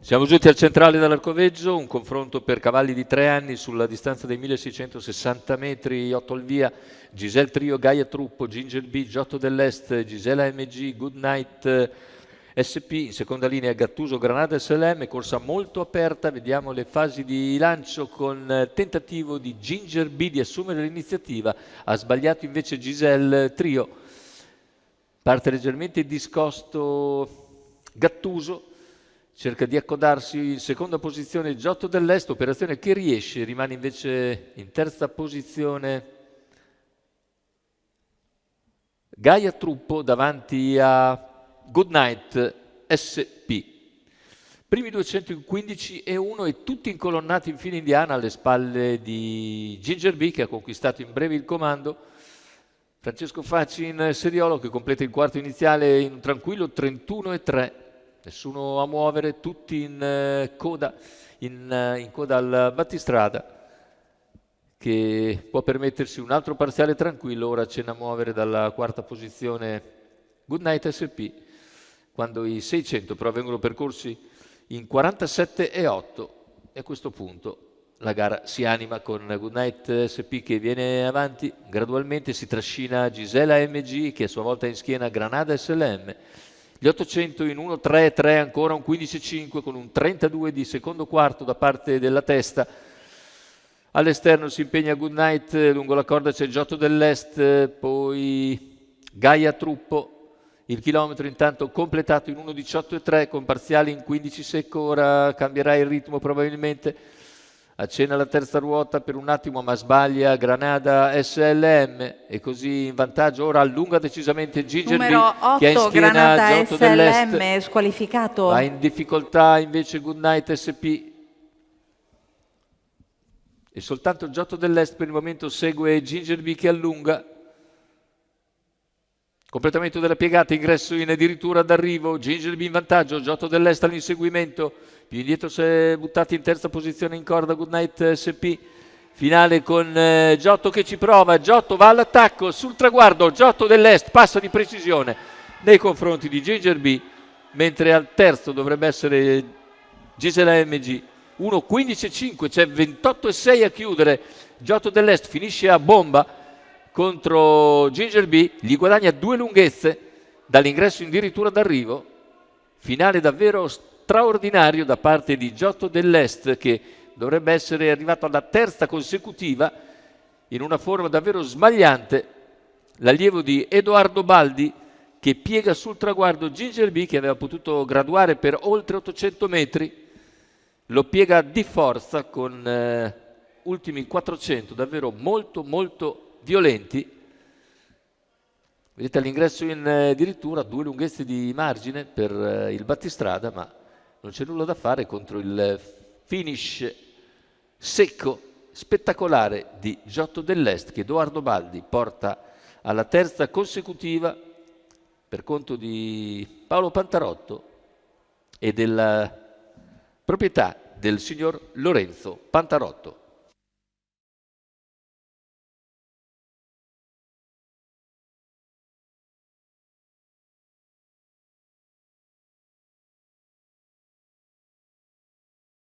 Siamo giunti al centrale dell'Arcoveggio, un confronto per cavalli di 3 anni sulla distanza dei 1660 metri, 8 al via. Giselle Trio, Gaia Truppo, Ginger B, Giotto dell'Est, Gisela MG, Good Night SP, in seconda linea Gattuso, Granada SLM, corsa molto aperta, vediamo le fasi di lancio con tentativo di Ginger B di assumere l'iniziativa, ha sbagliato invece Giselle Trio, parte leggermente discosto Gattuso, cerca di accodarsi in seconda posizione Giotto dell'Est, operazione che riesce, rimane invece in terza posizione Gaia Truppo davanti a Goodnight SP. Primi 215 e tutti incolonnati in fila indiana alle spalle di Ginger B che ha conquistato in breve il comando. Francesco Facci in seriolo che completa il quarto iniziale in un tranquillo 31,3. Nessuno a muovere, tutti in coda al battistrada che può permettersi un altro parziale tranquillo. Ora accenna a muovere dalla quarta posizione Goodnight SP, quando i 600 però vengono percorsi in 47,8 e a questo punto la gara si anima con Goodnight SP che viene avanti gradualmente, si trascina Gisela MG che a sua volta è in schiena Granada SLM. Gli 800 in 1-3-3, ancora un 15-5 con un 32 di secondo quarto da parte della testa. All'esterno si impegna Goodnight, lungo la corda c'è Giotto dell'Est, poi Gaia Truppo, il chilometro intanto completato in 1:18,3 con parziali in 15 secco, ora cambierà il ritmo probabilmente, accenna la terza ruota per un attimo ma sbaglia Granada SLM e così in vantaggio ora allunga decisamente Ginger numero B che ha in 8 schiena Granada Giotto dell'Est, SLM squalificato. va in difficoltà invece Goodnight SP e soltanto il Giotto dell'Est per il momento segue Ginger B che allunga. Completamento della piegata, ingresso in addirittura d'arrivo, Ginger B in vantaggio, Giotto dell'Est all'inseguimento, più indietro si è buttato in terza posizione in corda Goodnight SP, finale con Giotto che ci prova, Giotto va all'attacco sul traguardo, Giotto dell'Est passa di precisione nei confronti di Ginger B, mentre al terzo dovrebbe essere Gisela MG. 1:15,5, c'è 28,6 a chiudere. Giotto dell'Est finisce a bomba contro Ginger B, gli guadagna 2 lunghezze dall'ingresso addirittura d'arrivo. Finale davvero straordinario da parte di Giotto dell'Est che dovrebbe essere arrivato alla terza consecutiva in una forma davvero smagliante. L'allievo di Edoardo Baldi che piega sul traguardo Ginger B che aveva potuto graduare per oltre 800 metri. Lo piega di forza con ultimi 400 davvero molto violenti. Vedete all'ingresso in addirittura 2 lunghezze di margine per il battistrada, ma non c'è nulla da fare contro il finish secco, spettacolare di Giotto dell'Est che Edoardo Baldi porta alla terza consecutiva per conto di Paolo Pantarotto e della proprietà del signor Lorenzo Pantarotto.